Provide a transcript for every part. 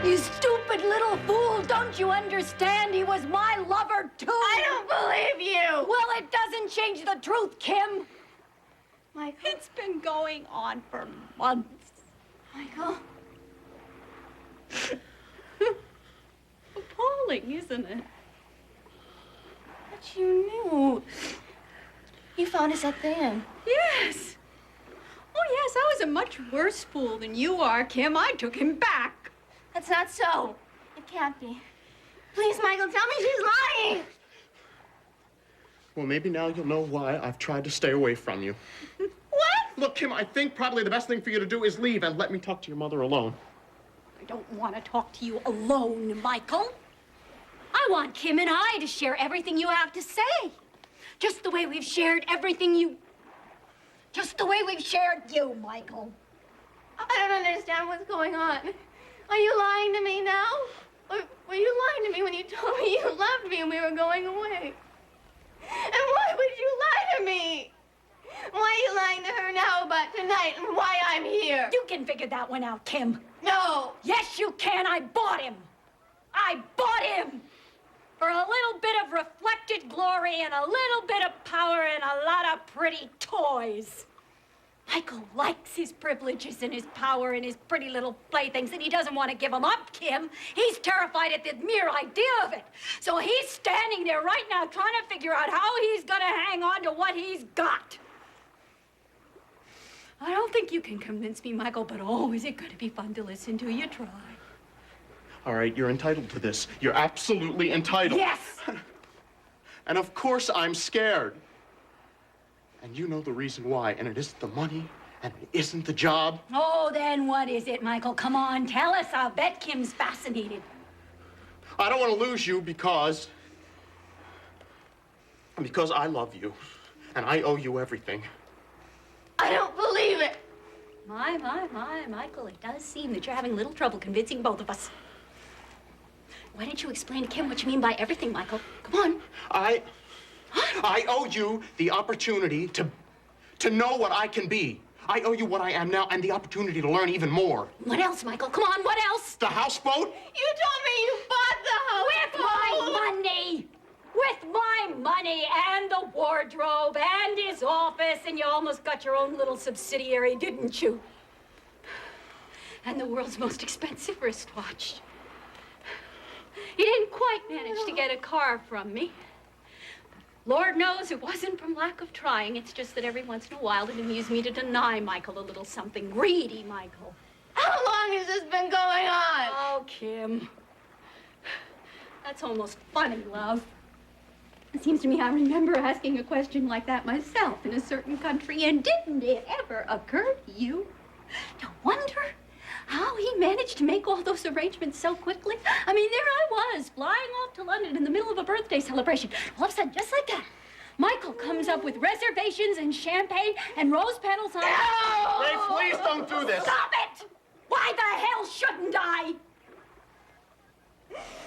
You stupid little fool! Don't you understand? He was my lover, too! I don't believe you! Well, it doesn't change the truth, Kim! Michael? It's been going on for months. Michael? Appalling, isn't it? But you knew. You found us at the inn. Yes. Oh, yes, I was a much worse fool than you are, Kim. I took him back. That's not so. It can't be. Please, Michael, tell me she's lying. Well, maybe now you'll know why I've tried to stay away from you. What? Look, Kim, I think probably the best thing for you to do is leave and let me talk to your mother alone. I don't want to talk to you alone, Michael. I want Kim and I to share everything you have to say. Just the way we've shared everything you... Just the way we've shared you, Michael. I don't understand what's going on. Are you lying to me now? Or were you lying to me when you told me you loved me and we were going away? And why would you lie to me? Why are you lying to her now about tonight and why I'm here? You can figure that one out, Kim. No. Yes, you can. I bought him. I bought him. For a little bit of reflected glory and a little bit of power and a lot of pretty toys. Michael likes his privileges and his power and his pretty little playthings, and he doesn't want to give them up, Kim. He's terrified at the mere idea of it. So he's standing there right now trying to figure out how he's going to hang on to what he's got. I don't think you can convince me, Michael, but oh, is it going to be fun to listen to you try. All right, you're entitled to this. You're absolutely entitled. Yes! And of course I'm scared. And you know the reason why, and it isn't the money, and it isn't the job. Oh, then what is it, Michael? Come on, tell us. I'll bet Kim's fascinated. I don't want to lose you because I love you, and I owe you everything. I don't believe it. My, Michael, it does seem that you're having a little trouble convincing both of us. Why don't you explain to Kim what you mean by everything, Michael? Come on. I owe you the opportunity to know what I can be. I owe you what I am now and the opportunity to learn even more. What else, Michael? Come on, what else? The houseboat? You told me you bought the house. With my money! With my money and the wardrobe and his office, and you almost got your own little subsidiary, didn't you? And the world's most expensive wristwatch. You didn't quite manage to get a car from me. Lord knows it wasn't from lack of trying. It's just that every once in a while it amused me to deny Michael a little something. Greedy, Michael. How long has this been going on? Oh, Kim. That's almost funny, love. It seems to me I remember asking a question like that myself in a certain country, and didn't it ever occur to you to wonder how he managed to make all those arrangements so quickly? I mean, there I was, flying off to London in the middle of a birthday celebration. All of a sudden, just like that, Michael comes up with reservations and champagne and rose petals on... No! Ray, please don't do this. Stop it! Why the hell shouldn't I?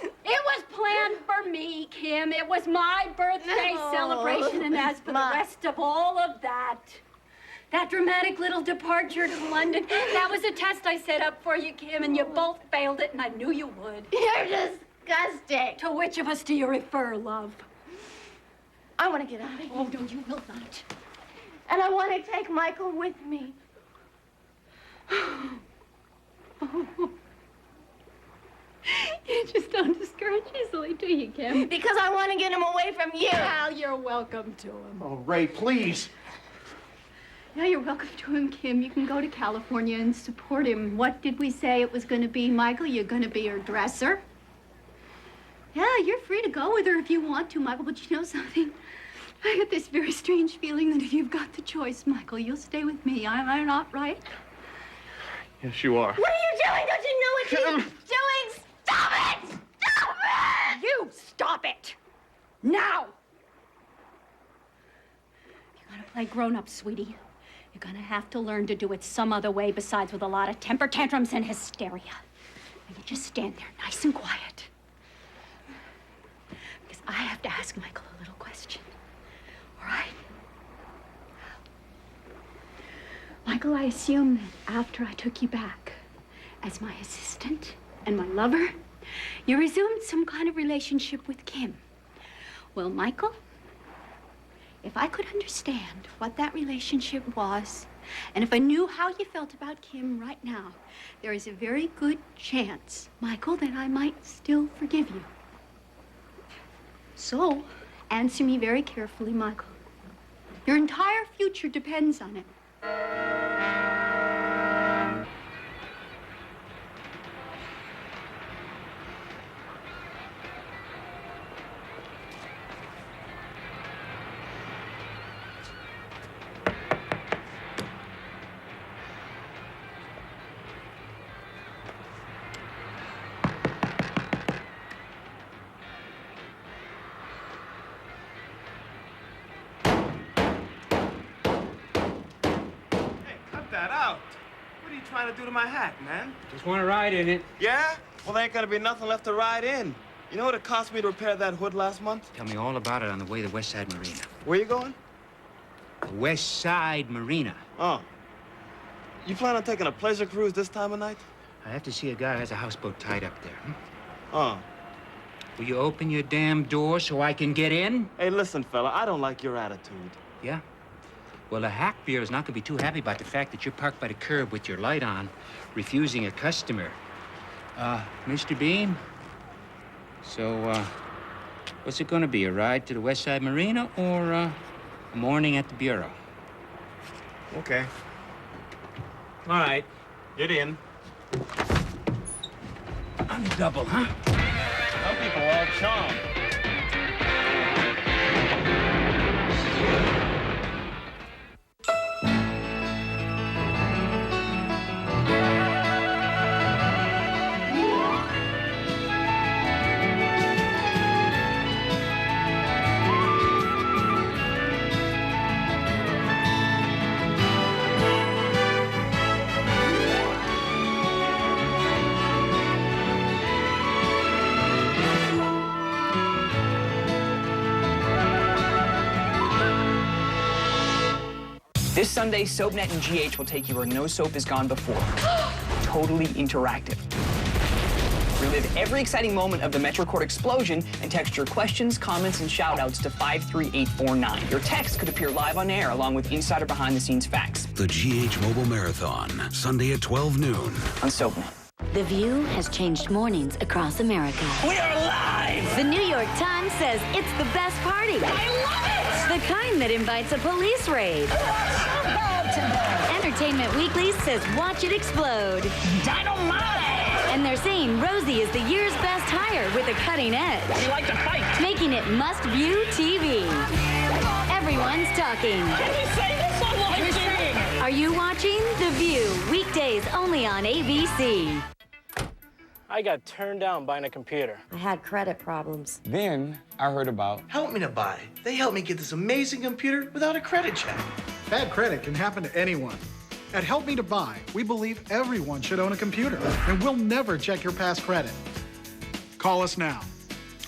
It was planned for me, Kim. It was my birthday celebration, and as for the rest of all of that dramatic little departure to London, that was a test I set up for you, Kim, and you both failed it, and I knew you would. You're disgusting. To which of us do you refer, love? I want to get out of here. Oh, no, you will not. And I want to take Michael with me. You just don't discourage easily, do you, Kim? Because I want to get him away from you. Well, you're welcome to him. Oh, Ray, please. Yeah, you're welcome to him, Kim. You can go to California and support him. What did we say it was going to be, Michael? You're going to be her dresser? Yeah, you're free to go with her if you want to, Michael, but you know something? I get this very strange feeling that if you've got the choice, Michael, you'll stay with me. Am I not right? Yes, you are. What are you doing? Don't you know what Kim! he's doing? Stop it! Stop it! You stop it! Now! If you're gonna play grown-up, sweetie, you're gonna have to learn to do it some other way besides with a lot of temper tantrums and hysteria. And you just stand there nice and quiet. Because I have to ask Michael a little question. All right? Michael, I assume that after I took you back as my assistant and my lover, you resumed some kind of relationship with Kim. Well, Michael, if I could understand what that relationship was, and if I knew how you felt about Kim right now, there is a very good chance, Michael, that I might still forgive you. So, answer me very carefully, Michael. Your entire future depends on it. That out. What are you trying to do to my hat, man? Just want to ride in it. Yeah? Well, there ain't gonna be nothing left to ride in. You know what it cost me to repair that hood last month? Tell me all about it on the way to the West Side Marina. Where you going? The West Side Marina. Oh. You plan on taking a pleasure cruise this time of night? I have to see a guy who has a houseboat tied up there. Oh. Will you open your damn door so I can get in? Hey, listen, fella, I don't like your attitude. Yeah? Well, the Hack Bureau is not going to be too happy about the fact that you're parked by the curb with your light on, refusing a customer. Mr. Bean? So, what's it going to be, a ride to the West Side Marina or a morning at the Bureau? Okay. All right. Get in. On the double, huh? Some people are all charmed. This Sunday, SoapNet and GH will take you where no soap has gone before. Totally interactive. Relive every exciting moment of the MetroCourt explosion and text your questions, comments, and shout-outs to 53849. Your text could appear live on air along with insider behind-the-scenes facts. The GH Mobile Marathon, Sunday at 12 noon. On SoapNet. The View has changed mornings across America. We are live! The New York Times says it's the best party. I love it! The kind that invites a police raid. Entertainment Weekly says watch it explode. Dynamite! And they're saying Rosie is the year's best hire with a cutting edge. We like to fight. Making it must-view TV. Everyone's talking. Can you say this on live TV? Are you watching The View? Weekdays only on ABC. I got turned down buying a computer. I had credit problems. Then I heard about Help Me to Buy. They helped me get this amazing computer without a credit check. Bad credit can happen to anyone. At Help Me to Buy, we believe everyone should own a computer, and we'll never check your past credit. Call us now.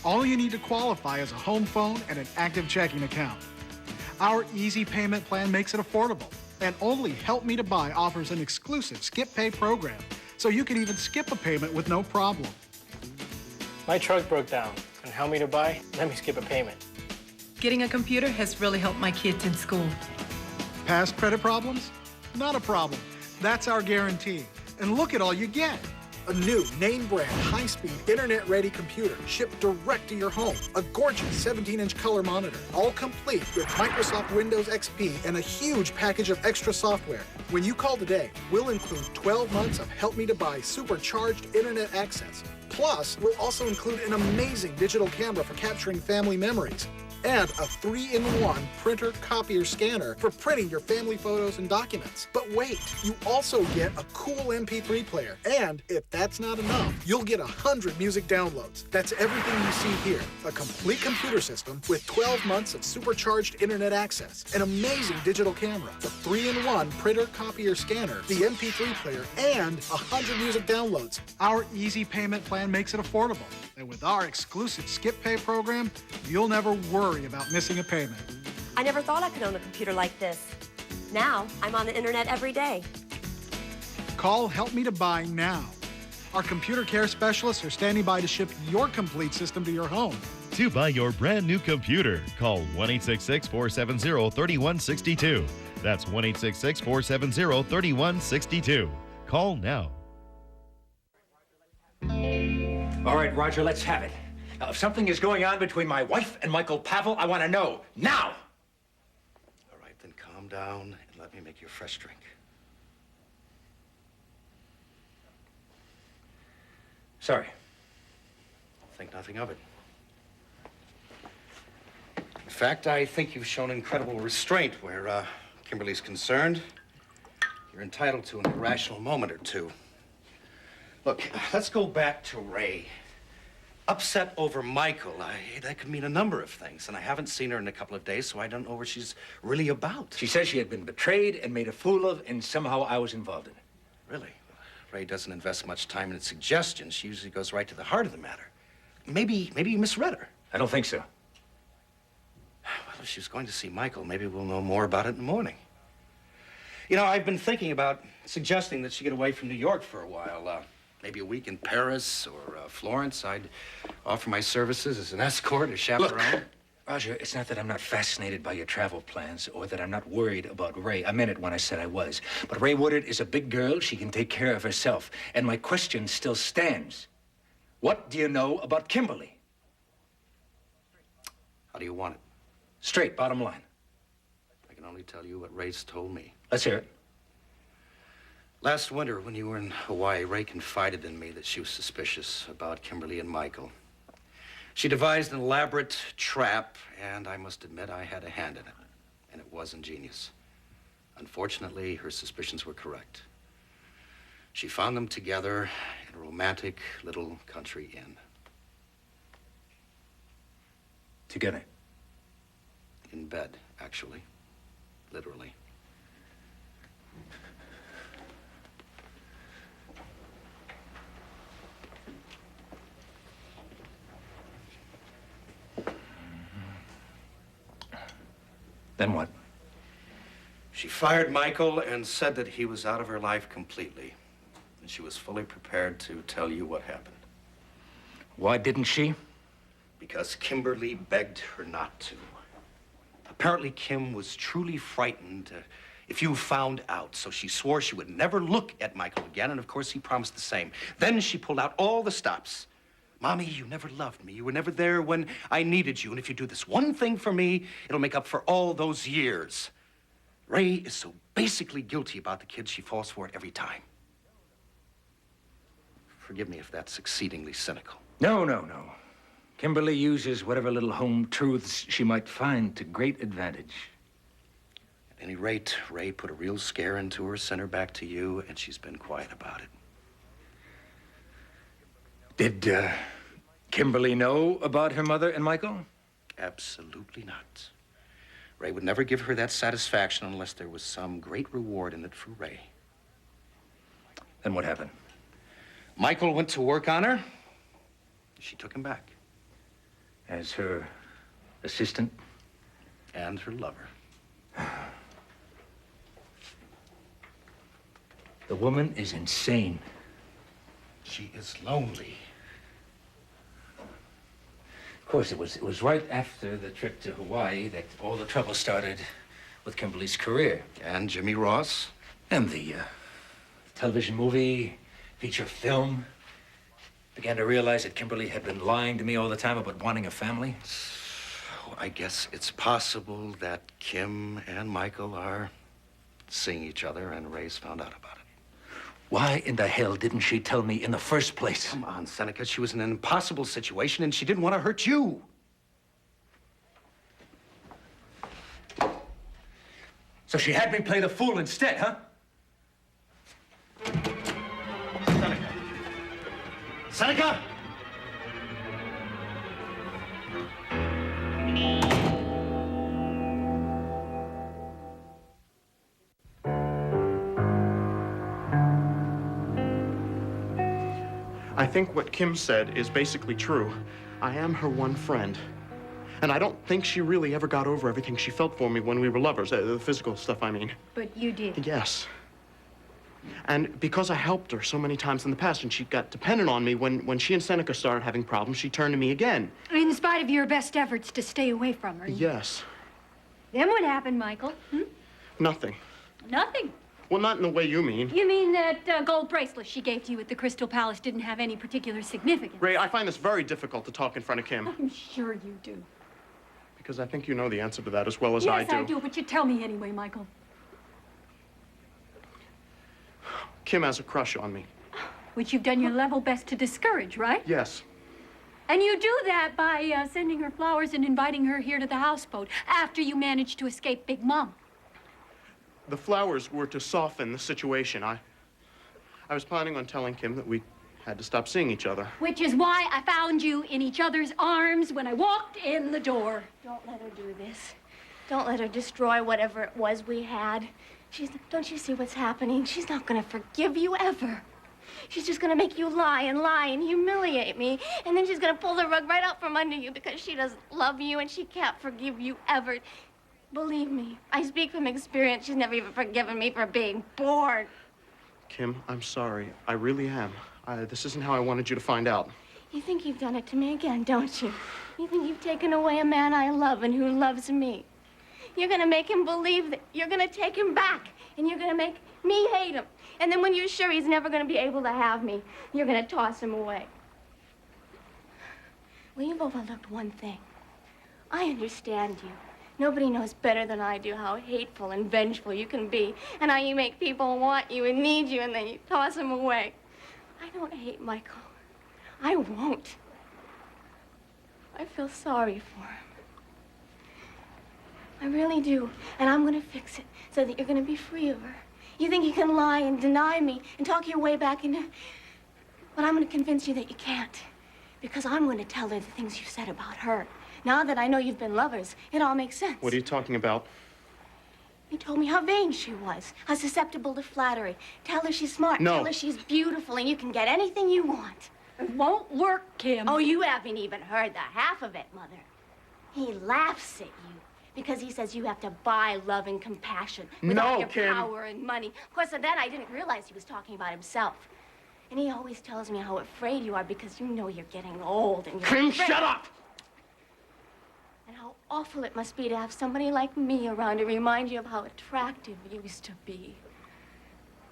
All you need to qualify is a home phone and an active checking account. Our easy payment plan makes it affordable, and only Help Me to Buy offers an exclusive skip pay program, so you can even skip a payment with no problem. My truck broke down, and Help Me to Buy let me skip a payment. Getting a computer has really helped my kids in school. Past credit problems? Not a problem. That's our guarantee. And look at all you get. A new name-brand, high-speed, internet-ready computer shipped direct to your home. A gorgeous 17-inch color monitor, all complete with Microsoft Windows XP and a huge package of extra software. When you call today, we'll include 12 months of Help Me to Buy supercharged internet access. Plus, we'll also include an amazing digital camera for capturing family memories. And a 3-in-1 printer, copier, scanner for printing your family photos and documents. But wait, you also get a cool MP3 player. And if that's not enough, you'll get 100 music downloads. That's everything you see here. A complete computer system with 12 months of supercharged internet access, an amazing digital camera, the 3-in-1 printer, copier, scanner, the MP3 player, and 100 music downloads. Our easy payment plan makes it affordable. And with our exclusive skip pay program, you'll never worry about missing a payment. I never thought I could own a computer like this. Now, I'm on the internet every day. Call Help Me to Buy now. Our computer care specialists are standing by to ship your complete system to your home. To buy your brand new computer, call 1-866-470-3162. That's 1-866-470-3162. Call now. All right, Roger, let's have it. Now, if something is going on between my wife and Michael Pavel, I want to know now. All right, then calm down and let me make you a fresh drink. Sorry. Think nothing of it. In fact, I think you've shown incredible restraint where Kimberly's concerned. You're entitled to an irrational moment or two. Look, let's go back to Ray. Upset over Michael. That could mean a number of things, and I haven't seen her in a couple of days, so I don't know what she's really about. She says she had been betrayed and made a fool of, and somehow I was involved in it. Really? Ray doesn't invest much time in suggestions. She usually goes right to the heart of the matter. Maybe you misread her. I don't think so. Well, if she was going to see Michael, maybe we'll know more about it in the morning. You know, I've been thinking about suggesting that she get away from New York for a while. Maybe a week in Paris or Florence. I'd offer my services as an escort or chaperone. Look, Roger, it's not that I'm not fascinated by your travel plans or that I'm not worried about Ray. I meant it when I said I was. But Ray Woodard is a big girl. She can take care of herself. And my question still stands. What do you know about Kimberly? How do you want it? Straight, bottom line. I can only tell you what Ray's told me. Let's hear it. Last winter, when you were in Hawaii, Ray confided in me that she was suspicious about Kimberly and Michael. She devised an elaborate trap, and I must admit I had a hand in it. And it was ingenious. Unfortunately, her suspicions were correct. She found them together in a romantic little country inn. Together? In bed, actually. Literally. Then what? She fired Michael and said that he was out of her life completely. And she was fully prepared to tell you what happened. Why didn't she? Because Kimberly begged her not to. Apparently, Kim was truly frightened if you found out, so she swore she would never look at Michael again, and of course, he promised the same. Then she pulled out all the stops. Mommy, you never loved me. You were never there when I needed you, and if you do this one thing for me, it'll make up for all those years. Ray is so basically guilty about the kid, she falls for it every time. Forgive me if that's exceedingly cynical. No. Kimberly uses whatever little home truths she might find to great advantage. At any rate, Ray put a real scare into her, sent her back to you, and she's been quiet about it. Did Kimberly know about her mother and Michael? Absolutely not. Ray would never give her that satisfaction unless there was some great reward in it for Ray. Then what happened? Michael went to work on her. She took him back. As her assistant? And her lover. The woman is insane. She is lonely. Of course, it was right after the trip to Hawaii that all the trouble started with Kimberly's career. And Jimmy Ross. And the television movie, feature film. Began to realize that Kimberly had been lying to me all the time about wanting a family. Oh, I guess it's possible that Kim and Michael are seeing each other and Ray's found out about it. Why in the hell didn't she tell me in the first place? Come on, Seneca. She was in an impossible situation and she didn't want to hurt you. So she had me play the fool instead, huh? Seneca! I think what Kim said is basically true. I am her one friend. And I don't think she really ever got over everything she felt for me when we were lovers. The physical stuff, I mean. But you did. Yes. And because I helped her so many times in the past and she got dependent on me, when she and Seneca started having problems, she turned to me again. In spite of your best efforts to stay away from her. Yes. Then what happened, Michael? Nothing. Nothing. Well, not in the way you mean. You mean that gold bracelet she gave to you at the Crystal Palace didn't have any particular significance? Ray, I find this very difficult to talk in front of Kim. I'm sure you do. Because I think you know the answer to that as well as I do. Yes, I do, but you tell me anyway, Michael. Kim has a crush on me. Which you've done your level best to discourage, right? Yes. And you do that by sending her flowers and inviting her here to the houseboat after you managed to escape Big Mom. The flowers were to soften the situation. I was planning on telling Kim that we had to stop seeing each other. Which is why I found you in each other's arms when I walked in the door. Don't let her do this. Don't let her destroy whatever it was we had. Don't you see what's happening? She's not gonna forgive you ever. She's just gonna make you lie and humiliate me, and then she's gonna pull the rug right out from under you because she doesn't love you and she can't forgive you ever. Believe me, I speak from experience. She's never even forgiven me for being born. Kim, I'm sorry. I really am. This isn't how I wanted you to find out. You think you've done it to me again, don't you? You think you've taken away a man I love and who loves me. You're gonna make him believe that you're gonna take him back, and you're gonna make me hate him. And then when you're sure he's never gonna be able to have me, you're gonna toss him away. Well, you've overlooked one thing. I understand you. Nobody knows better than I do how hateful and vengeful you can be, and how you make people want you and need you, and then you toss them away. I don't hate Michael. I won't. I feel sorry for him. I really do, and I'm gonna fix it so that you're gonna be free of her. You think you can lie and deny me and talk your way back into... But I'm gonna convince you that you can't, because I'm gonna tell her the things you said about her. Now that I know you've been lovers, it all makes sense. What are you talking about? You told me how vain she was, how susceptible to flattery. Tell her she's smart. No. Tell her she's beautiful, and you can get anything you want. It won't work, Kim. Oh, you haven't even heard the half of it, Mother. He laughs at you because he says you have to buy love and compassion with all your Kim. power and money. Of course, then I didn't realize he was talking about himself. And he always tells me how afraid you are because you know you're getting old and you're Kim, afraid. shut up! And how awful it must be to have somebody like me around to remind you of how attractive you used to be.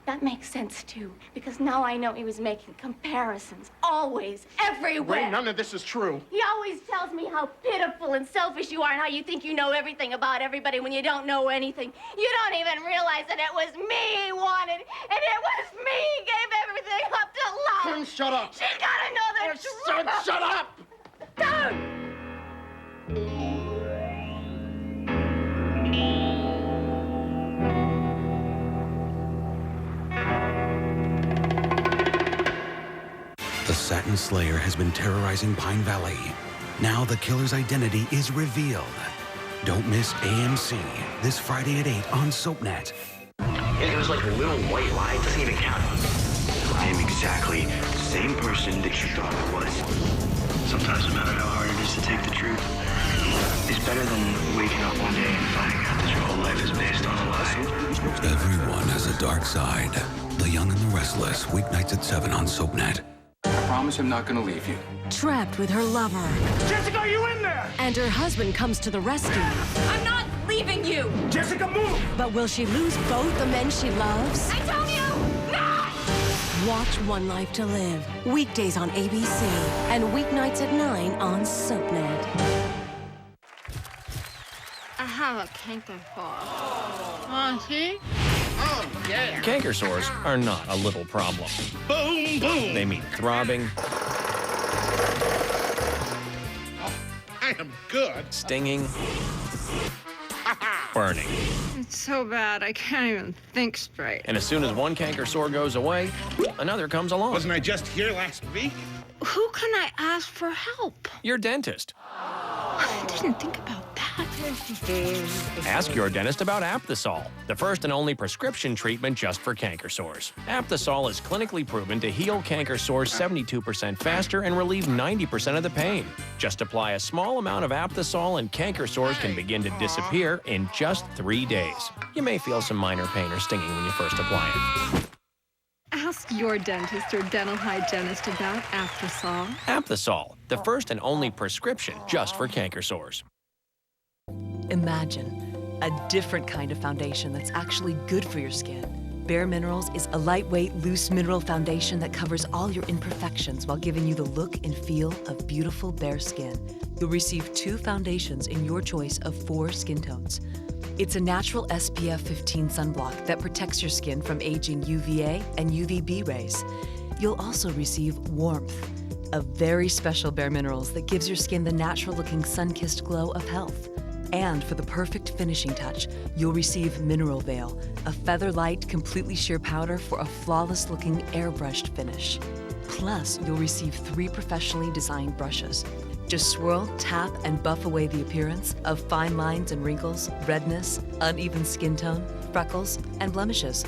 That makes sense, too, because now I know he was making comparisons, always, everywhere. Ray, none of this is true. He always tells me how pitiful and selfish you are and how you think you know everything about everybody when you don't know anything. You don't even realize that it was me he wanted, and it was me he gave everything up to love. Kim, shut up. She gotta know the truth. Shut up! Don't! The Satin Slayer has been terrorizing Pine Valley. Now the killer's identity is revealed. Don't miss AMC this Friday at 8 on SoapNet. It was like a little white lie. It doesn't even count. I am exactly the same person that you thought I was. Sometimes no matter how hard it is to take the truth, it's better than waking up one day and finding out that your whole life is based on a lie. Everyone has a dark side. The Young and the Restless, weeknights at 7 on SoapNet. I promise I'm not gonna leave you. Trapped with her lover. Jessica, are you in there? And her husband comes to the rescue. I'm not leaving you! Jessica, move! But will she lose both the men she loves? I told you! No! Watch One Life to Live. Weekdays on ABC. And weeknights at 9 on SoapNet. I have a canker paw. See? Oh, yeah. Canker sores are not a little problem. Boom, boom! They mean throbbing. I am good. Stinging. Burning. It's so bad, I can't even think straight. And as soon as one canker sore goes away, another comes along. Wasn't I just here last week? Who can I ask for help? Your dentist. I didn't think about that. Ask your dentist about Apthasol, the first and only prescription treatment just for canker sores. Apthasol is clinically proven to heal canker sores 72% faster and relieve 90% of the pain. Just apply a small amount of Apthasol and canker sores can begin to disappear in just 3 days. You may feel some minor pain or stinging when you first apply it. your dentist or dental hygienist about Apthasol. Apthasol, the first and only prescription just for canker sores. Imagine a different kind of foundation that's actually good for your skin. Bare Minerals is a lightweight, loose mineral foundation that covers all your imperfections while giving you the look and feel of beautiful bare skin. You'll receive 2 foundations in your choice of 4 skin tones. It's a natural SPF 15 sunblock that protects your skin from aging UVA and UVB rays. You'll also receive warmth, a very special Bare Minerals that gives your skin the natural-looking sun-kissed glow of health. And for the perfect finishing touch, you'll receive Mineral Veil, a feather-light, completely sheer powder for a flawless-looking airbrushed finish. Plus, you'll receive 3 professionally designed brushes. Just swirl, tap, and buff away the appearance of fine lines and wrinkles, redness, uneven skin tone, freckles, and blemishes.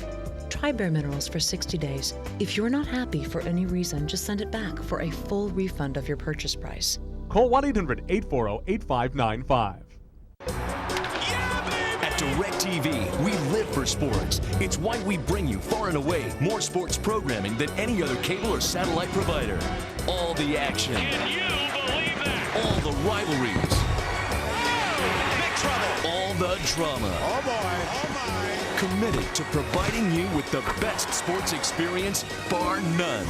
Try Bare Minerals for 60 days. If you're not happy for any reason, just send it back for a full refund of your purchase price. Call 1-800-840-8595. At DirecTV, we live for sports. It's why we bring you far and away more sports programming than any other cable or satellite provider. All the action. Can you believe that? All the rivalries. Oh, big trouble. All the drama. Oh boy. Oh my. Committed to providing you with the best sports experience, bar none.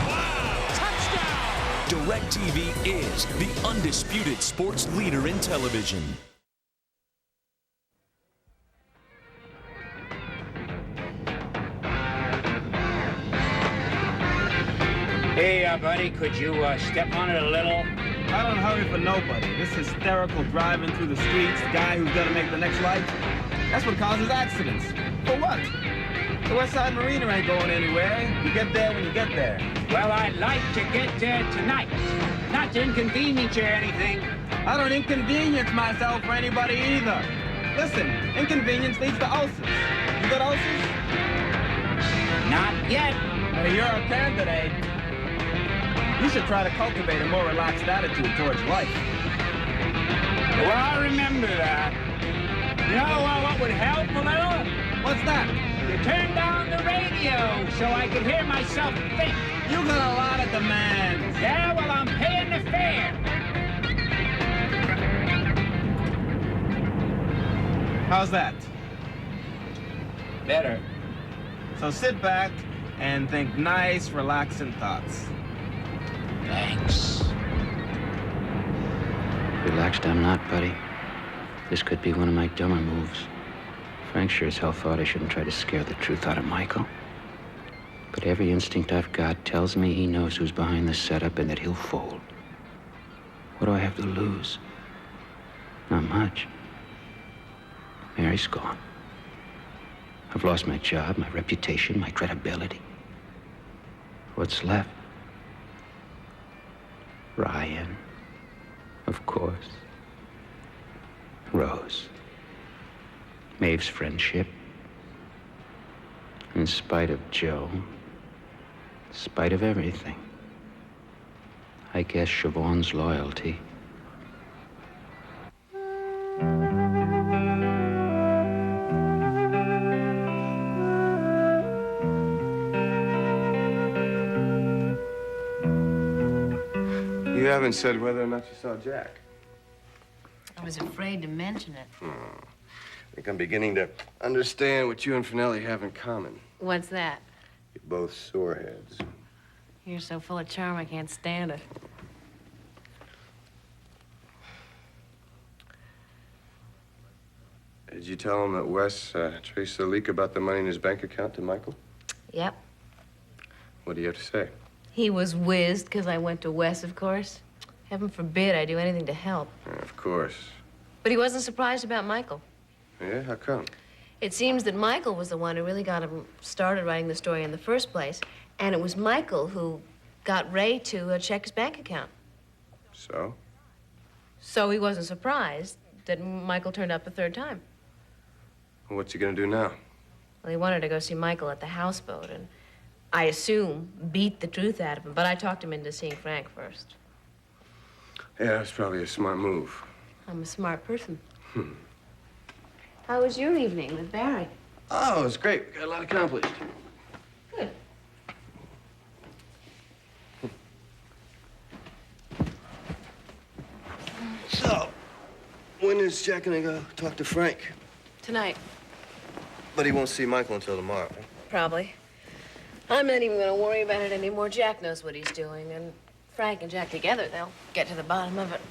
Wow. Touchdown. DirecTV is the undisputed sports leader in television. Hey, buddy, could you step on it a little? I don't hurry for nobody. This hysterical driving through the streets, the guy who's gonna make the next light, that's what causes accidents. For what? The West Side Marina ain't going anywhere. You get there when you get there. Well, I'd like to get there tonight. Not to inconvenience you or anything. I don't inconvenience myself for anybody either. Listen, inconvenience leads to ulcers. You got ulcers? Not yet. Well, you're a candidate. You should try to cultivate a more relaxed attitude towards life. Well, I remember that. You know what would help a little? What's that? You turn down the radio so I can hear myself think. You got a lot of demands. Yeah, well, I'm paying the fare. How's that? Better. So sit back and think nice, relaxing thoughts. Thanks. Relaxed I'm not, buddy. This could be one of my dumber moves. Frank sure as hell thought I shouldn't try to scare the truth out of Michael. But every instinct I've got tells me he knows who's behind the setup and that he'll fold. What do I have to lose? Not much. Mary's gone. I've lost my job, my reputation, my credibility. What's left? Ryan, of course. Rose. Maeve's friendship. In spite of Joe. In spite of everything. I guess Siobhan's loyalty. You haven't said whether or not you saw Jack. I was afraid to mention it. I think I'm beginning to understand what you and Finelli have in common. What's that? You're both soreheads. You're so full of charm, I can't stand it. Did you tell him that Wes traced the leak about the money in his bank account to Michael? Yep. What do you have to say? He was whizzed because I went to Wes, of course. Heaven forbid I do anything to help. Of course. But he wasn't surprised about Michael. Yeah, how come? It seems that Michael was the one who really got him started writing the story in the first place. And it was Michael who got Ray to check his bank account. So? So he wasn't surprised that Michael turned up a third time. Well, what's he gonna do now? Well, he wanted to go see Michael at the houseboat, and I assume beat the truth out of him, but I talked him into seeing Frank first. Yeah, that's probably a smart move. I'm a smart person. How was your evening with Barry? Oh, it was great. We got a lot accomplished. Good. when is Jack gonna go talk to Frank? Tonight, But he won't see Michael until tomorrow. Right? probably. I'm not even gonna worry about it anymore. Jack knows what he's doing, and Frank and Jack together, they'll get to the bottom of it.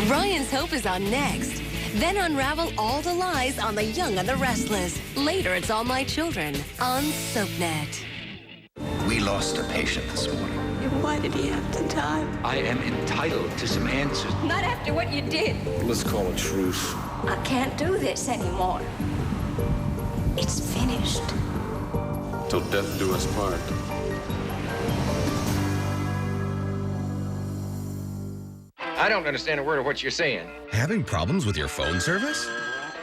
Ryan's Hope is on next. Then unravel all the lies on the young and the restless. Later, it's All My Children on SoapNet. We lost a patient this morning. Why did he have to die? I am entitled to some answers. Not after what you did. Let's call a truce. I can't do this anymore. It's finished. Till death do us part. I don't understand a word of what you're saying. Having problems with your phone service?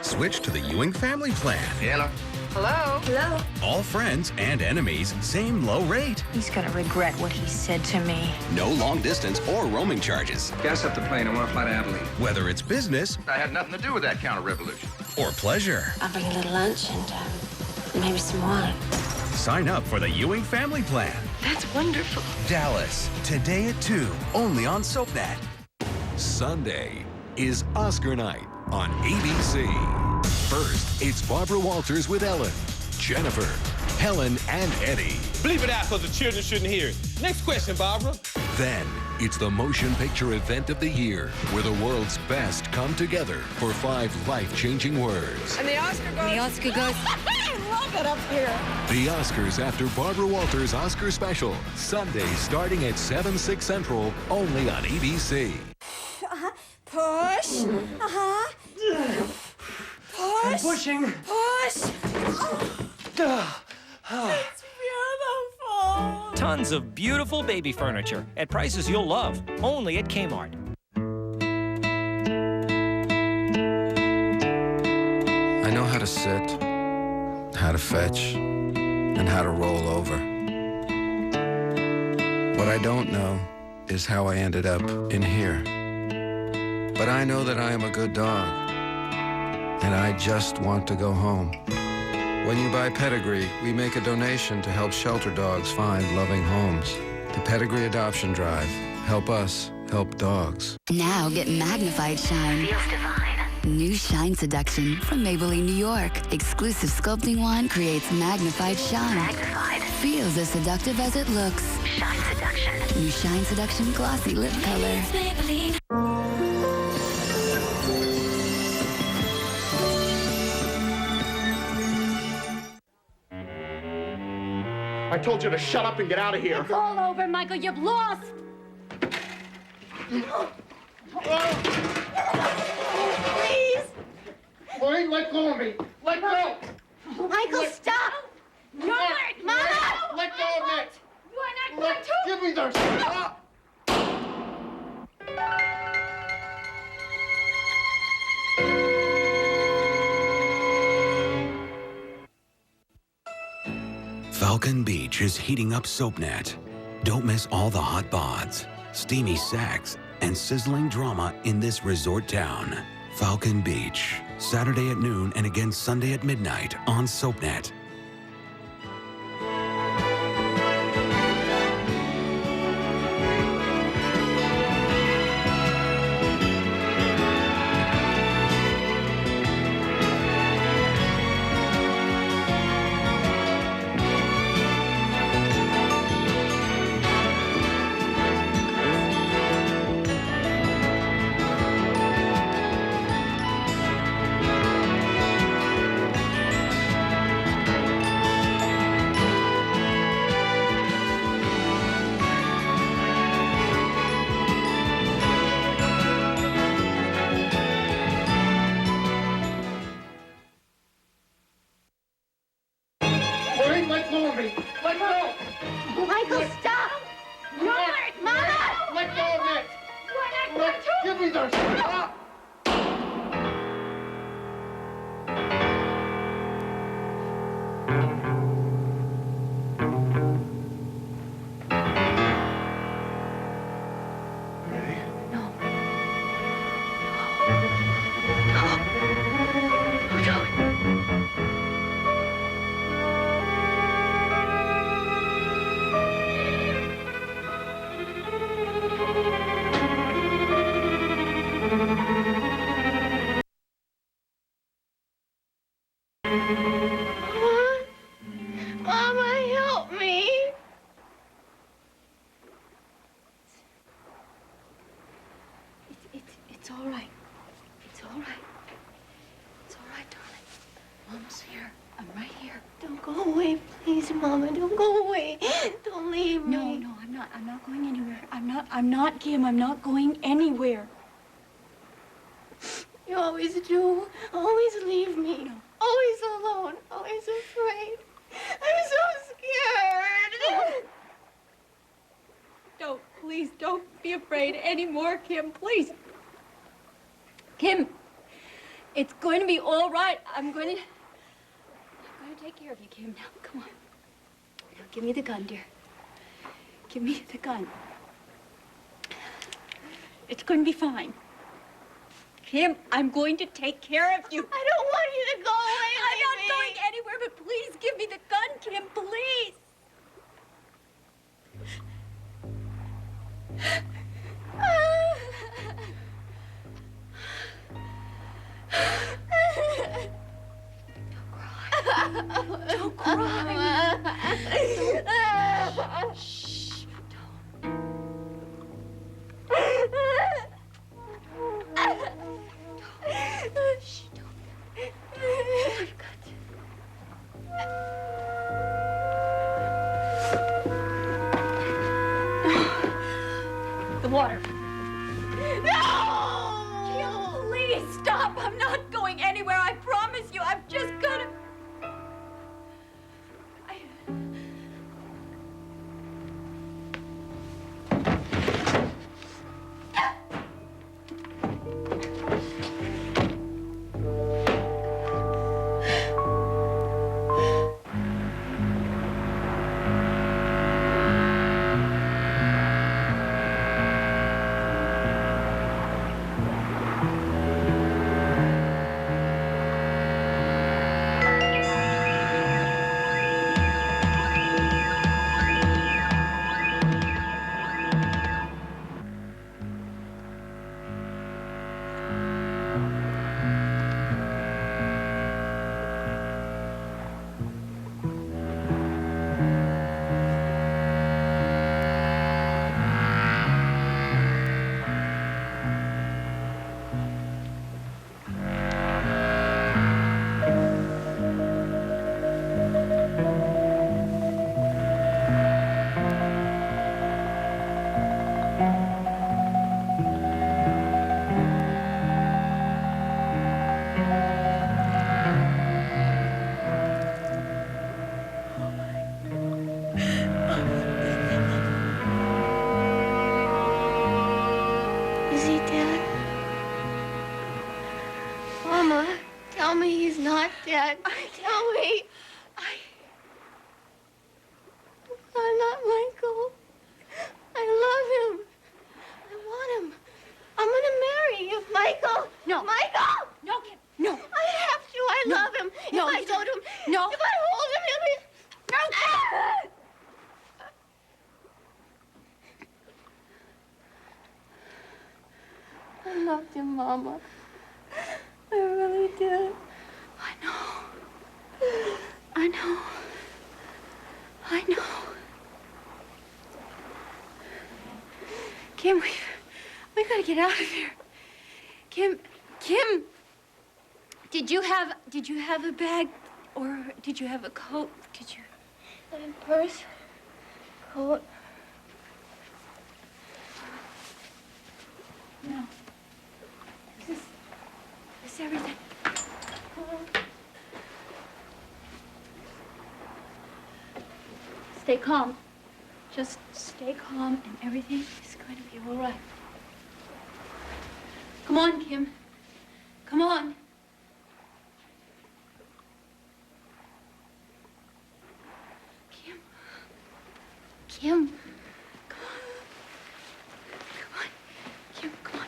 Switch to the Ewing family plan. Hello? Hello? Hello? All friends and enemies, same low rate. He's gonna regret what he said to me. No long distance or roaming charges. Gas up the plane. I want to fly to Abilene. Whether it's business I had nothing to do with that counter-revolution. or pleasure. I'll bring a little lunch and maybe some wine. Sign up for the Ewing family plan. That's wonderful. Dallas, today at 2, only on SoapNet. Sunday is Oscar night on ABC. First, it's Barbara Walters with Ellen, Jennifer, Helen, and Eddie. Bleep it out because the children shouldn't hear it. Next question, Barbara. Then, it's the motion picture event of the year, where the world's best come together for 5 life-changing words. And the Oscar goes... The Oscar goes... I love it up here. The Oscars after Barbara Walters' Oscar special. Sunday starting at 7/6 Central, only on ABC. Push. Push. I'm pushing. Push. It's beautiful. Tons of beautiful baby furniture at prices you'll love, only at Kmart. I know how to sit, how to fetch, and how to roll over. What I don't know is how I ended up in here. But I know that I am a good dog, and I just want to go home. When you buy Pedigree, we make a donation to help shelter dogs find loving homes. The Pedigree Adoption Drive. Help us help dogs. Now get magnified shine. Feels divine. New Shine Seduction from Maybelline, New York. Exclusive sculpting wand creates magnified shine. Magnified. Feels as seductive as it looks. Shine Seduction. New Shine Seduction Glossy Lip Color. Maybelline. I told you to shut up and get out of here. It's all over, Michael. You've lost. Please. Wait, let go of me. Let go. Michael, stop. You're it, Mama. Let go of me. You are not going to. Give me those. Falcon Beach is heating up SoapNet. Don't miss all the hot bods, steamy sex, and sizzling drama in this resort town. Falcon Beach, Saturday at noon and again Sunday at midnight on SoapNet. Wait, let go of me. Let go. Michael, stop. You're it, Mama. Give me those. Ah! Mama, help me. It's all right. It's all right. It's all right, darling. Mama's here. I'm right here. Don't go away, please, Mama. Don't go away. Don't leave me. No, I'm not. I'm not going anywhere. I'm not, Kim. I'm not going anywhere. You always do. Always leave me. No. Always alone. Always afraid. I'm so scared. Please don't be afraid anymore, Kim. Please. Kim, it's going to be all right. I'm going to take care of you, Kim. Now, come on. Now, give me the gun, dear. Give me the gun. It's going to be fine. Kim, I'm going to take care of you. I don't want you to go away. I'm not going anywhere, but please give me the gun, Kim, please. Don't cry. Shh. Shh, don't. You've got the water. No! Kim, please stop. I'm not going anywhere. I promise you. I've just got to. Is he dead? Mama, tell me he's not dead. Tell me. I'm not Michael. I love him. I want him. I'm gonna marry you, Michael. No. Michael! No, Kim. No. I have to. I No. love him. No, If I you go to him, No. if I hold him, he'll be... No, Kim. I loved him, Mama. I really did. I know. I know. I know. Kim, we gotta get out of here. Kim, did you have a bag, or did you have a coat? Did you? And purse, coat. No. Is this everything? Stay calm. Just stay calm, and everything is going to be all right. Come on, Kim. Come on. Kim. Kim. Come on. Come on. Kim, come on.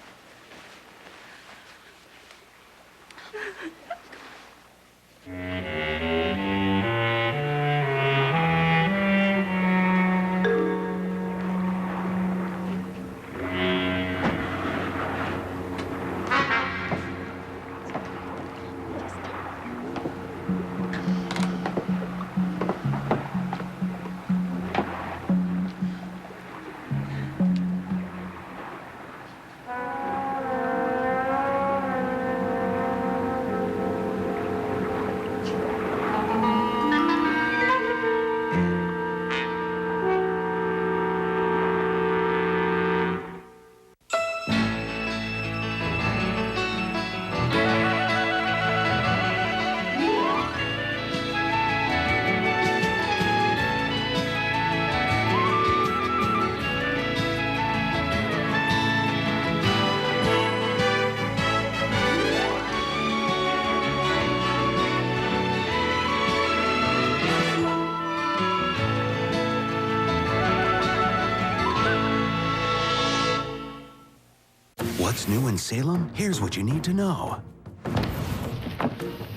What's new in Salem? Here's what you need to know.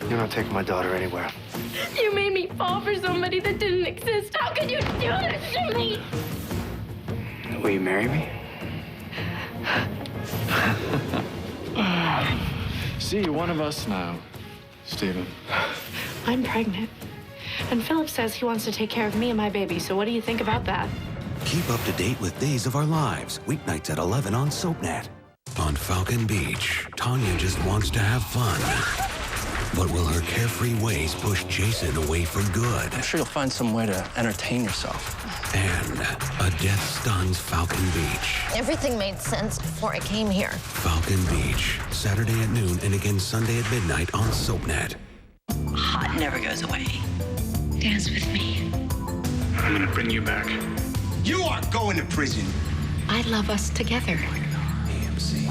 You're not taking my daughter anywhere. You made me fall for somebody that didn't exist. How could you do this to me? Will you marry me? See, you're one of us now, Stephen. I'm pregnant. And Philip says he wants to take care of me and my baby, so what do you think about that? Keep up to date with Days of Our Lives, weeknights at 11 on SoapNet. On Falcon Beach, Tanya just wants to have fun. But will her carefree ways push Jason away for good? I'm sure you'll find some way to entertain yourself. And a death stuns Falcon Beach. Everything made sense before I came here. Falcon Beach, Saturday at noon and again Sunday at midnight on SoapNet. Hot never goes away. Dance with me. I'm gonna bring you back. You are going to prison. I love us together. AMC,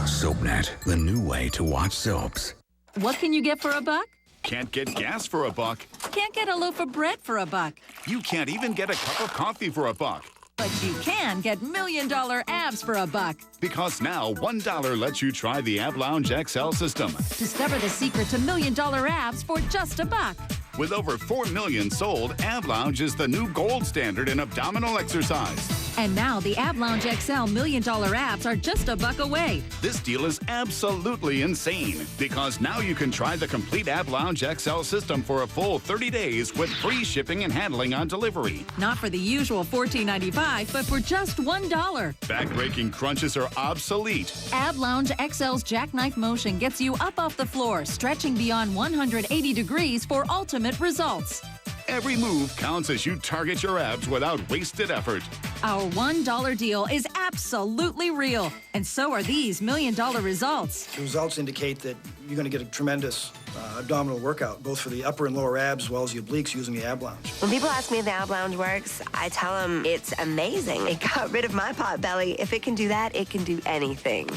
SoapNet, the new way to watch soaps. What can you get for a buck? Can't get gas for a buck. Can't get a loaf of bread for a buck. You can't even get a cup of coffee for a buck. But you can get $1 Million abs for a buck. Because now $1 lets you try the Ab Lounge XL system. Discover the secret to $1 Million abs for just a buck. With over 4 million sold, Ab Lounge is the new gold standard in abdominal exercise. And now the Ab Lounge XL $1 Million abs are just a buck away. This deal is absolutely insane because now you can try the complete Ab Lounge XL system for a full 30 days with free shipping and handling on delivery. Not for the usual $14.95, but for just $1. Back-breaking crunches are obsolete. Ab Lounge XL's jackknife motion gets you up off the floor, stretching beyond 180 degrees for ultimate results. Every move counts as you target your abs without wasted effort. Our $1 deal is absolutely real, and so are these $1 Million results. The results indicate that you're going to get a tremendous abdominal workout, both for the upper and lower abs as well as the obliques using the Ab Lounge. When people ask me if the Ab Lounge works, I tell them it's amazing. It got rid of my pot belly. If it can do that, it can do anything.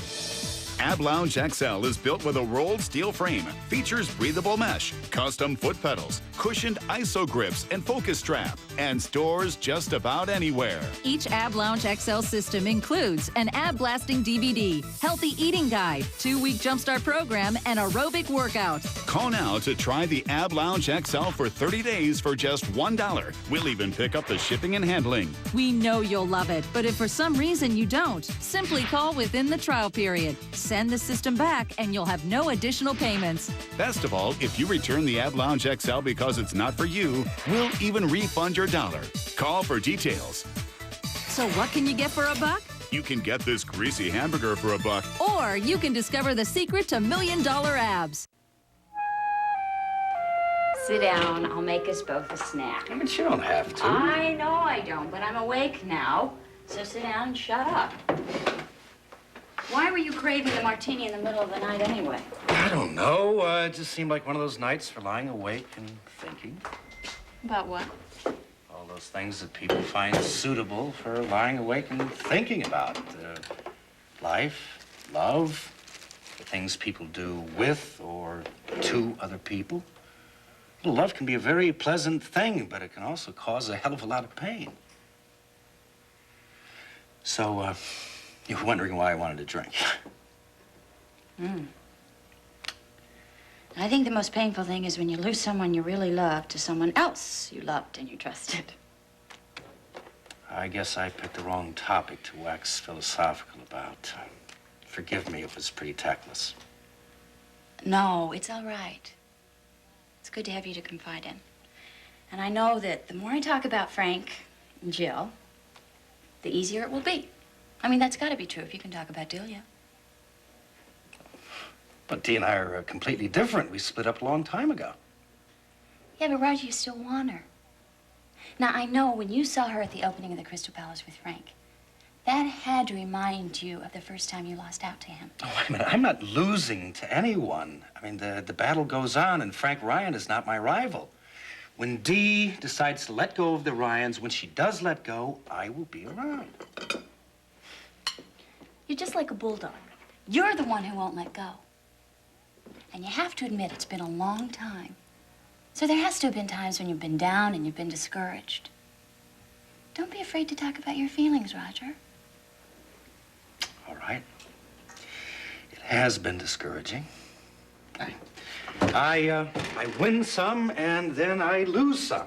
Ab Lounge XL is built with a rolled steel frame, features breathable mesh, custom foot pedals, cushioned ISO grips, and focus strap, and stores just about anywhere. Each Ab Lounge XL system includes an ab blasting DVD, healthy eating guide, 2-week jumpstart program, and aerobic workout. Call now to try the Ab Lounge XL for 30 days for just $1. We'll even pick up the shipping and handling. We know you'll love it, but if for some reason you don't, simply call within the trial period. Send the system back and you'll have no additional payments. Best of all, if you return the Ab Lounge XL because it's not for you, we'll even refund your dollar. Call for details. So what can you get for a buck? You can get this greasy hamburger for a buck. Or you can discover the secret to $1 Million abs. Sit down. I'll make us both a snack. But you don't have to. I know I don't, but I'm awake now. So sit down and shut up. Why were you craving the martini in the middle of the night anyway? I don't know. It just seemed like one of those nights for lying awake and thinking. About what? All those things that people find suitable for lying awake and thinking about. life, love, the things people do with or to other people. Well, love can be a very pleasant thing, but it can also cause a hell of a lot of pain. So, you were wondering why I wanted to drink. I think the most painful thing is when you lose someone you really love to someone else you loved and you trusted. I guess I picked the wrong topic to wax philosophical about. Forgive me if it's pretty tactless. No, it's all right. It's good to have you to confide in. And I know that the more I talk about Frank and Jill, the easier it will be. I mean, that's got to be true if you can talk about Delia. But Dee and I are completely different. We split up a long time ago. Yeah, but Roger, you still want her. Now, I know when you saw her at the opening of the Crystal Palace with Frank, that had to remind you of the first time you lost out to him. Oh, wait a minute. I'm not losing to anyone. I mean, the battle goes on, and Frank Ryan is not my rival. When Dee decides to let go of the Ryans, when she does let go, I will be around. You're just like a bulldog. You're the one who won't let go. And you have to admit it's been a long time. So there has to have been times when you've been down and you've been discouraged. Don't be afraid to talk about your feelings, Roger. All right. It has been discouraging. I win some, and then I lose some.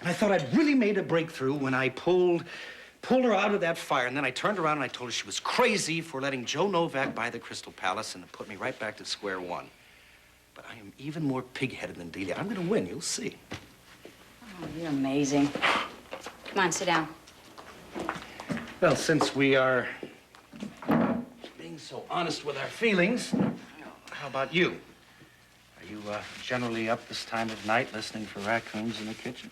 And I thought I'd really made a breakthrough when I pulled her out of that fire, and then I turned around and I told her she was crazy for letting Joe Novak buy the Crystal Palace, and it put me right back to square one. But I am even more pig-headed than Delia. I'm gonna win, you'll see. Oh, you're amazing. Come on, sit down. Well, since we are being so honest with our feelings, how about you? Are you generally up this time of night listening for raccoons in the kitchen?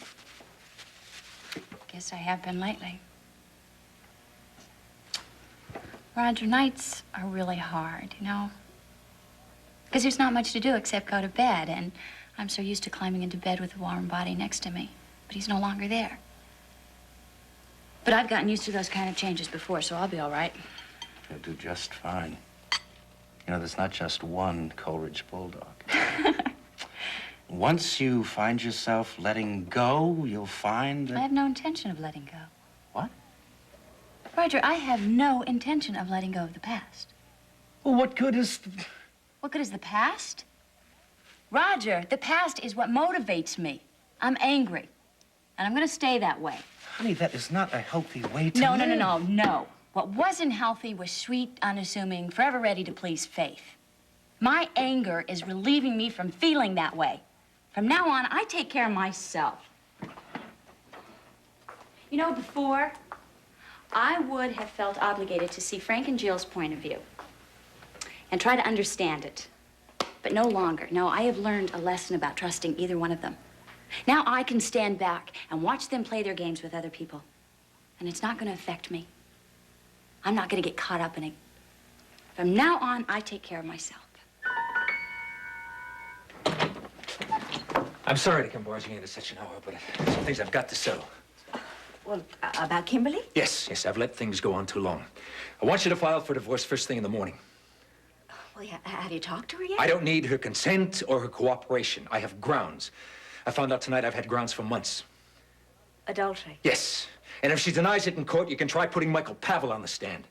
Guess I have been lately. Roger, nights are really hard, you know? Because there's not much to do except go to bed, and I'm so used to climbing into bed with a warm body next to me. But he's no longer there. But I've gotten used to those kind of changes before, so I'll be all right. You'll do just fine. You know, there's not just one Coleridge bulldog. Once you find yourself letting go, you'll find that... I have no intention of letting go. What? Roger, I have no intention of letting go of the past. Well, what good is... What good is the past? Roger, the past is what motivates me. I'm angry, and I'm gonna stay that way. Honey, that is not a healthy way to No. live. No. What wasn't healthy was sweet, unassuming, forever ready to please Faith. My anger is relieving me from feeling that way. From now on, I take care of myself. You know, before, I would have felt obligated to see Frank and Jill's point of view and try to understand it. But no longer. No, I have learned a lesson about trusting either one of them. Now I can stand back and watch them play their games with other people. And it's not going to affect me. I'm not going to get caught up in it. From now on, I take care of myself. I'm sorry to come barging in at such an hour, but some things I've got to settle. Well, about Kimberly? Yes, I've let things go on too long. I want you to file for divorce first thing in the morning. Well, yeah, have you talked to her yet? I don't need her consent or her cooperation. I have grounds. I found out tonight I've had grounds for months. Adultery? Yes. And if she denies it in court, you can try putting Michael Pavel on the stand.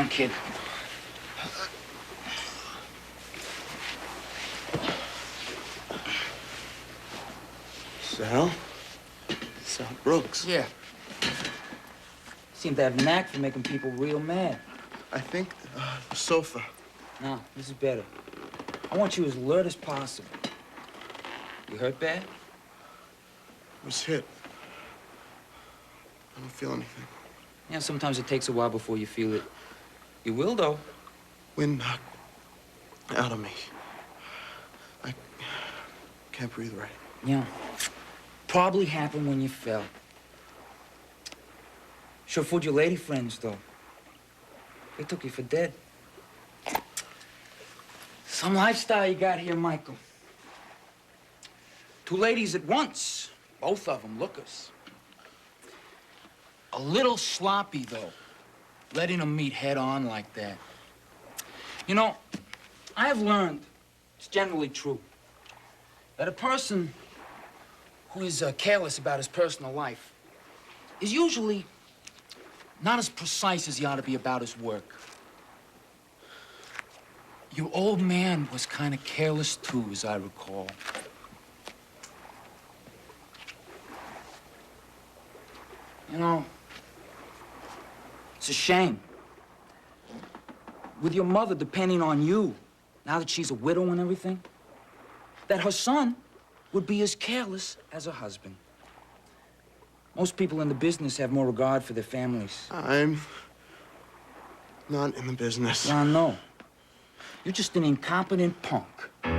on, kid. Sal? Sal Brooks. Yeah. Seem to have a knack for making people real mad. I think the sofa. No, this is better. I want you as alert as possible. You hurt bad? I was hit. I don't feel anything. Yeah, sometimes it takes a while before you feel it. You will, though. Wind knocked out of me. I can't breathe right. Yeah. Probably happened when you fell. Sure fooled your lady friends, though. They took you for dead. Some lifestyle you got here, Michael. 2 ladies at once. Both of them lookers. A little sloppy, though, letting them meet head on like that. You know, I have learned, it's generally true, that a person who is careless about his personal life is usually not as precise as he ought to be about his work. Your old man was kind of careless, too, as I recall. You know, it's a shame. With your mother depending on you, now that she's a widow and everything, that her son would be as careless as her husband. Most people in the business have more regard for their families. I'm not in the business. Yeah, I know. You're just an incompetent punk. Hey,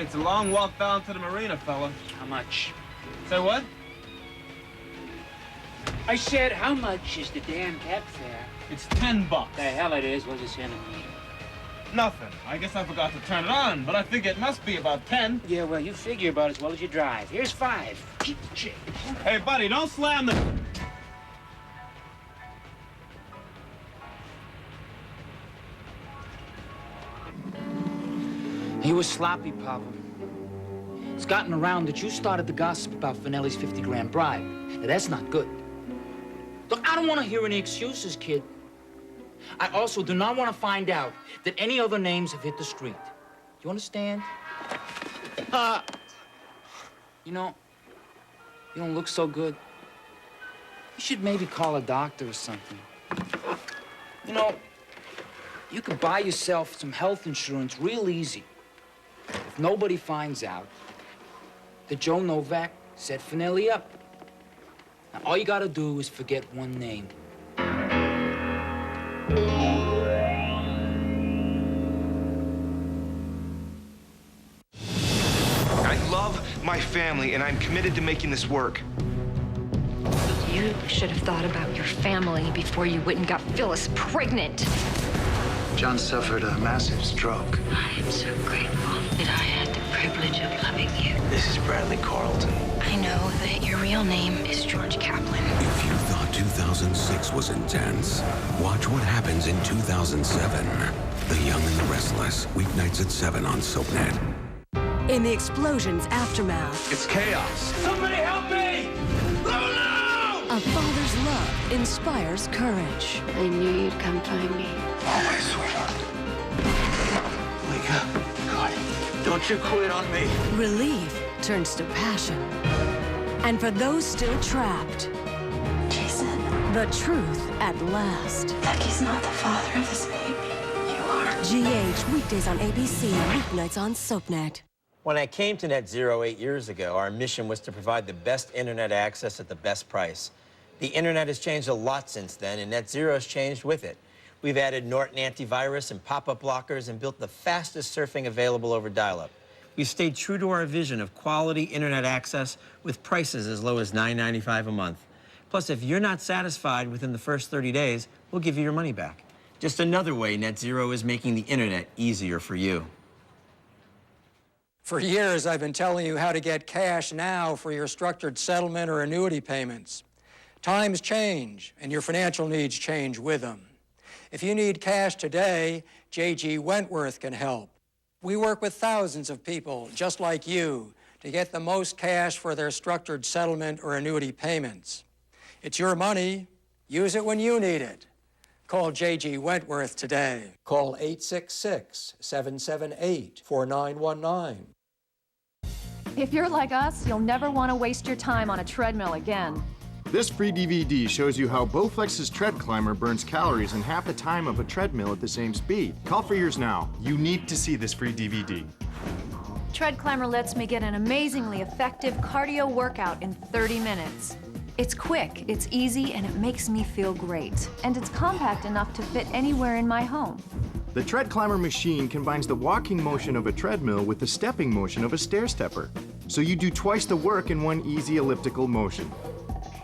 it's a long walk down to the marina, fella. How much? Say what? I said, how much is the damn cab fare? It's $10. The hell it is. What does it mean? Nothing. I guess I forgot to turn it on, but I think it must be about 10. Yeah, well, you figure about as well as you drive. Here's 5. Keep the change. Hey, buddy, don't slam the... He was sloppy, Papa. It's gotten around that you started the gossip about Finelli's 50-grand bribe. Now, that's not good. Look, I don't want to hear any excuses, kid. I also do not want to find out that any other names have hit the street. Do you understand? You know, you don't look so good. You should maybe call a doctor or something. You know, you could buy yourself some health insurance real easy. If nobody finds out that Joe Novak set Finelli up. Now, all you gotta do is forget one name. I love my family, and I'm committed to making this work. You should have thought about your family before you went and got Phyllis pregnant. John suffered a massive stroke. I am so grateful that I had the privilege of loving you. This is Bradley Carlton. I know that your real name is George Kaplan. If you thought 2006 was intense, watch what happens in 2007. The Young and the Restless, weeknights at 7 on SoapNet. In the explosion's aftermath, It's chaos. Somebody help me! a father's love inspires courage. I knew you'd come find me. Oh, my sweetheart. Wake up. God, don't you quit on me. Relief turns to passion. And for those still trapped, Jason. the truth at last. Lucky's not the father of this baby. You are. GH, weekdays on ABC, weeknights on SoapNet. When I came to Net Zero 8 years ago, our mission was to provide the best internet access at the best price. The internet has changed a lot since then, and Net Zero has changed with it. We've added Norton antivirus and pop-up blockers and built the fastest surfing available over dial-up. We've stayed true to our vision of quality internet access with prices as low as $9.95 a month. Plus, if you're not satisfied within the first 30 days, we'll give you your money back. Just another way Net Zero is making the internet easier for you. For years, I've been telling you how to get cash now for your structured settlement or annuity payments. Times change, and your financial needs change with them. If you need cash today, J.G. Wentworth can help. We work with thousands of people just like you to get the most cash for their structured settlement or annuity payments. It's your money, Use it when you need it. Call J.G. Wentworth today. Call 866-778-4919. If you're like us, you'll never want to waste your time on a treadmill again. This free DVD shows you how Bowflex's Tread Climber burns calories in half the time of a treadmill at the same speed. Call for yours now. You need to see this free DVD. Tread Climber lets me get an amazingly effective cardio workout in 30 minutes. It's quick, it's easy, and it makes me feel great. And it's compact enough to fit anywhere in my home. The Tread Climber machine combines the walking motion of a treadmill with the stepping motion of a stair stepper. So you do twice the work in one easy elliptical motion.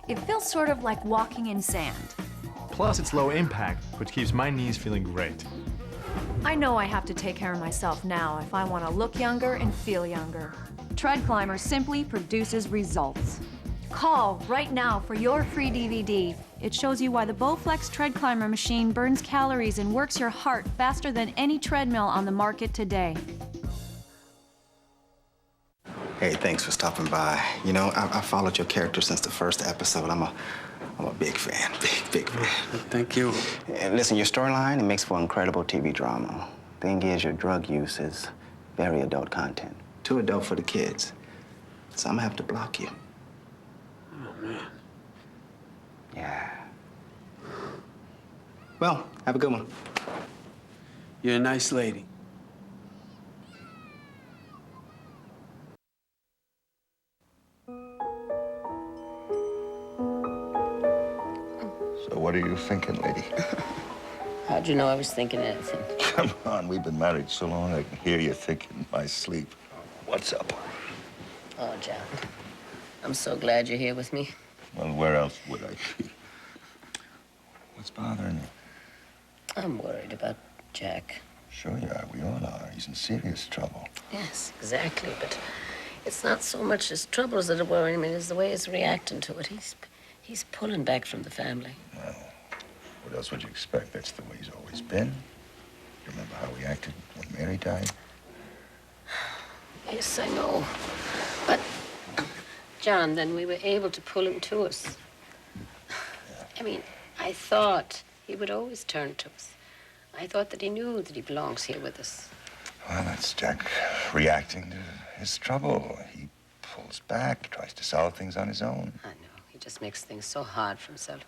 It feels sort of like walking in sand. Plus, it's low impact, which keeps my knees feeling great. I know I have to take care of myself now if I want to look younger and feel younger. Tread Climber simply produces results. Call right now for your free DVD. It shows you why the Bowflex Tread Climber machine burns calories and works your heart faster than any treadmill on the market today. Hey, thanks for stopping by. You know, I followed your character since the first episode. I'm a big fan, big fan. Thank you. And listen, your storyline, it makes for incredible TV drama. Thing is, your drug use is very adult content. Too adult for the kids. So I'm gonna have to block you. Oh, man. Yeah. Well, have a good one. You're a nice lady. So what are you thinking, lady? How'd you know I was thinking anything? Come on, we've been married so long I can hear you thinking in my sleep. What's up? Oh, John, I'm so glad you're here with me. Well, where else would I be? What's bothering you? I'm worried about Jack. Sure you are. We all are. He's in serious trouble. Yes, exactly, but it's not so much his troubles that are worrying me, it's the way he's reacting to it. He's pulling back from the family. Well, what else would you expect? That's the way he's always been. Remember how he acted when Mary died? Yes, I know. But, John, then we were able to pull him to us. I mean, I thought he would always turn to us. I thought that he knew that he belongs here with us. Well, that's Jack reacting to his trouble. He pulls back, tries to solve things on his own. I know. He just makes things so hard for himself.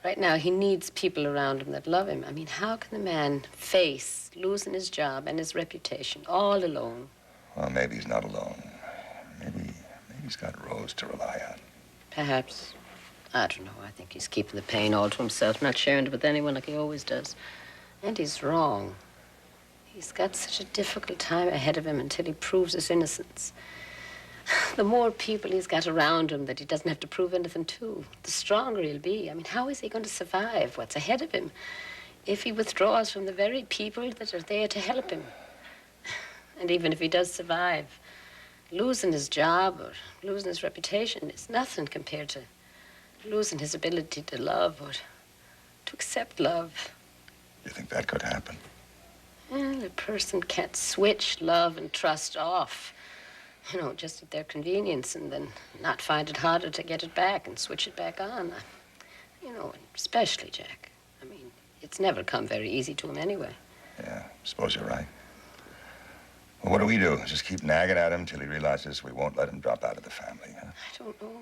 Right now, he needs people around him that love him. I mean, how can the man face losing his job and his reputation all alone? Well, maybe he's not alone. Maybe he's got Rose to rely on. Perhaps. I don't know. I think he's keeping the pain all to himself, not sharing it with anyone like he always does. And he's wrong. He's got such a difficult time ahead of him until he proves his innocence. The more people he's got around him that he doesn't have to prove anything to, the stronger he'll be. I mean, how is he going to survive what's ahead of him if he withdraws from the very people that are there to help him? And even if he does survive, losing his job or losing his reputation is nothing compared to losing his ability to love or to accept love. You think that could happen? Well, a person can't switch love and trust off, you know, just at their convenience and then not find it harder to get it back and switch it back on. You know, especially Jack. I mean, it's never come very easy to him anyway. Yeah, suppose you're right. Well, what do we do? Just keep nagging at him till he realizes we won't let him drop out of the family, huh? I don't know.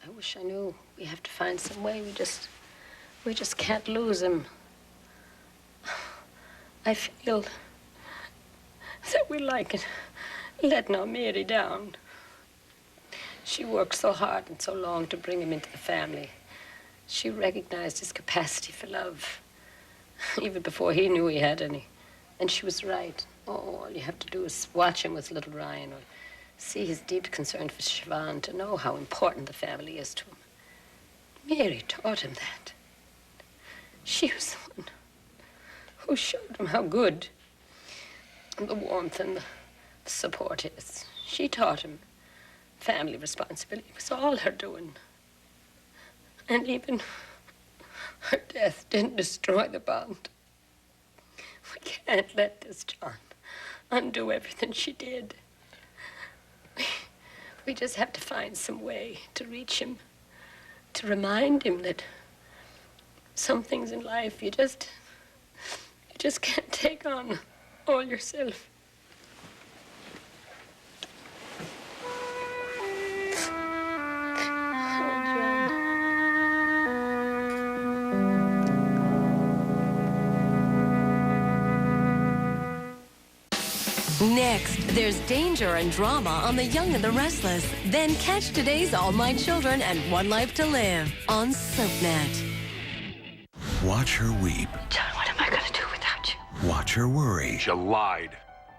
I wish I knew. We have to find some way. We just can't lose him. I feel that we're like letting our Mary down. She worked so hard and so long to bring him into the family. She recognized his capacity for love, even before he knew he had any. And she was right. Oh, all you have to do is watch him with little Ryan or see his deep concern for Siobhan to know how important the family is to him. Mary taught him that. She was the one who showed him how good the warmth and the support is. She taught him family responsibility was all her doing. And even her death didn't destroy the bond. We can't let this, John, undo everything she did. We just have to find some way to reach him, to remind him that Some things in life you just can't take on all yourself. Next, there's danger and drama on The Young and the Restless. Then catch today's All My Children and One Life to Live on SoapNet. Watch her weep. John, what am I going to do without you? Watch her worry. You lied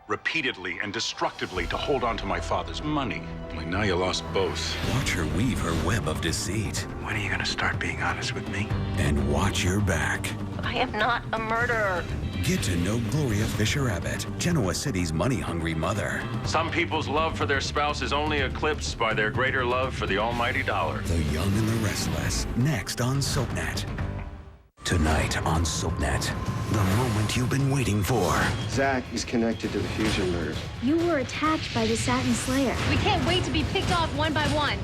repeatedly and destructively to hold on to my father's money. Only now you lost both. Watch her weave her web of deceit. When are you gonna start being honest with me? And watch your back. I am not a murderer. Get to know Gloria Fisher-Abbott, Genoa City's money-hungry mother. Some people's love for their spouse is only eclipsed by their greater love for the almighty dollar. The Young and the Restless, next on SoapNet. Tonight on SoapNet, the moment you've been waiting for. Zach is connected to the fusion nerve. You were attacked by the Satin Slayer. We can't wait to be picked off one by one.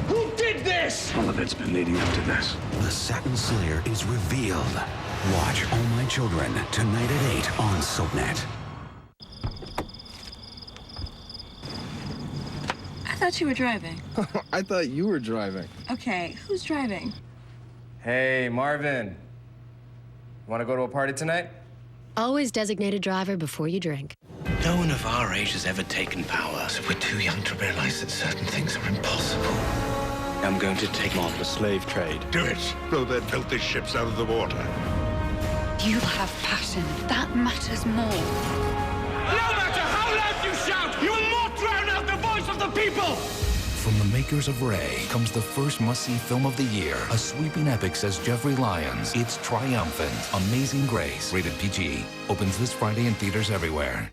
Who did this? All of it's been leading up to this. The Satin Slayer is revealed. Watch All My Children tonight at 8 on SoapNet. I thought you were driving. I thought you were driving. Okay, who's driving? Hey, Marvin. Want to go to a party tonight? Always designate a driver before you drink. No one of our age has ever taken power, so we're too young to realize that certain things are impossible. I'm going to take on the slave trade. Do it. Blow their filthy ships out of the water. You have passion. That matters more. No matter how loud you shout, you will not drown out the voice of the people! From the makers of Ray comes the first must-see film of the year. A sweeping epic, says Jeffrey Lyons. It's triumphant. Amazing Grace. Rated PG. Opens this Friday in theaters everywhere.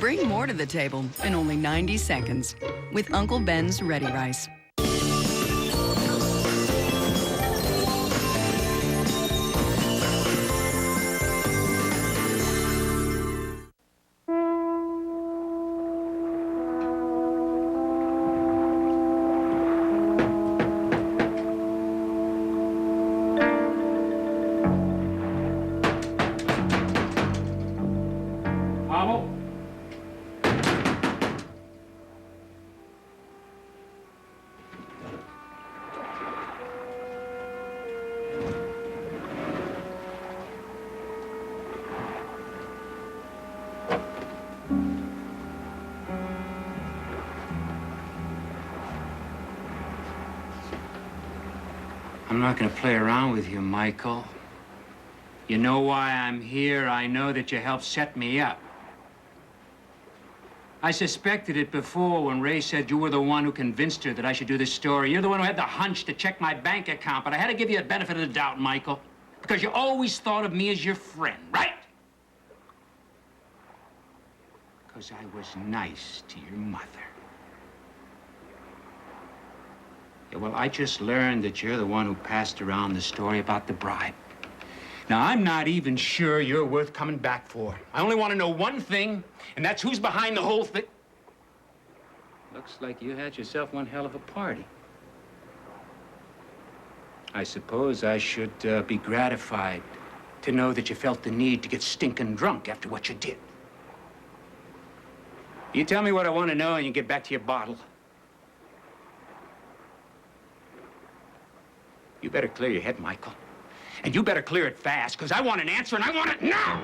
Bring more to the table in only 90 seconds with Uncle Ben's Ready Rice. I'm not going to play around with you, Michael. You know why I'm here. I know that you helped set me up. I suspected it before when Ray said you were the one who convinced her that I should do this story. You're the one who had the hunch to check my bank account, but I had to give you the benefit of the doubt, Michael, because you always thought of me as your friend, right? Because I was nice to your mother. Yeah, well, I just learned that you're the one who passed around the story about the bribe. Now, I'm not even sure you're worth coming back for. I only want to know one thing, and that's who's behind the whole thing. Looks like you had yourself one hell of a party. I suppose I should be gratified to know that you felt the need to get stinking drunk after what you did. You tell me what I want to know, and you get back to your bottle. You better clear your head, Michael. And you better clear it fast, because I want an answer, and I want it now!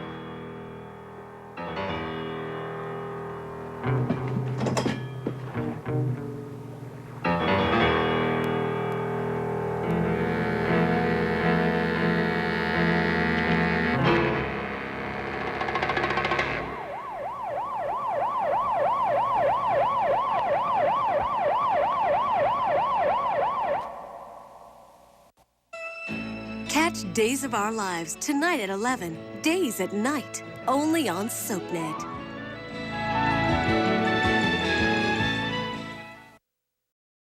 Catch Days of Our Lives tonight at 11. Days at Night. Only on SoapNet.